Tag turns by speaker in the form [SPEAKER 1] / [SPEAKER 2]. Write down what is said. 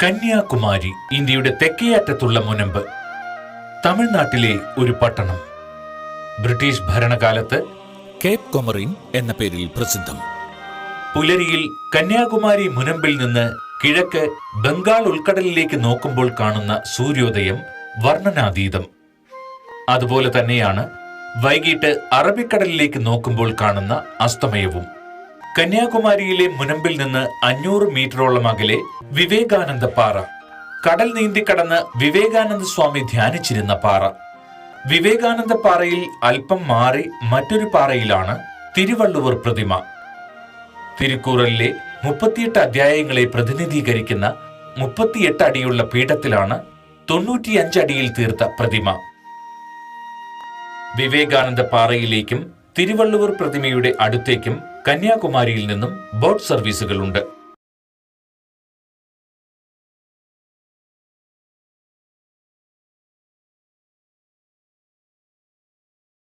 [SPEAKER 1] കന്യാകുമാരി ഇന്ത്യയുടെ തെക്കേയറ്റത്തുള്ള മുനമ്പ്. തമിഴ്നാട്ടിലെ ഒരു പട്ടണം. ബ്രിട്ടീഷ് ഭരണകാലത്ത്
[SPEAKER 2] കേപ്പ് കൊമറിൻ എന്ന പേരിൽ പ്രസിദ്ധം.
[SPEAKER 1] പുലരിയിൽ കന്യാകുമാരി മുനമ്പിൽ നിന്ന് കിഴക്ക് ബംഗാൾ ഉൾക്കടലിലേക്ക് നോക്കുമ്പോൾ കാണുന്ന സൂര്യോദയം വർണ്ണനാതീതം. അതുപോലെ തന്നെയാണ് വൈകിട്ട് അറബിക്കടലിലേക്ക് നോക്കുമ്പോൾ കാണുന്ന അസ്തമയവും. കന്യാകുമാരിയിലെ മുനമ്പിൽ നിന്ന് 500 മീറ്ററോളം അകലെ വിവേകാനന്ദ പാറ. കടൽ നീന്തിക്കടന്ന് വിവേകാനന്ദ സ്വാമി ധ്യാനിച്ചിരുന്ന പാറ. വിവേകാനന്ദ പാറയിൽ അല്പം മാറി മറ്റൊരു പാറയിലാണ് തിരുവള്ളുവർ പ്രതിമ. തിരുക്കുറളിലെ 38 അധ്യായങ്ങളെ പ്രതിനിധീകരിക്കുന്ന 38 അടിയുള്ള പീഠത്തിലാണ് 95 അടിയിൽ തീർത്ത പ്രതിമ. വിവേകാനന്ദ പാറയിലേക്കും തിരുവള്ളുവർ പ്രതിമയുടെ അടുത്തേക്കും കന്യാകുമാരിയിൽ നിന്നും ബോട്ട് സർവീസുകളുണ്ട്.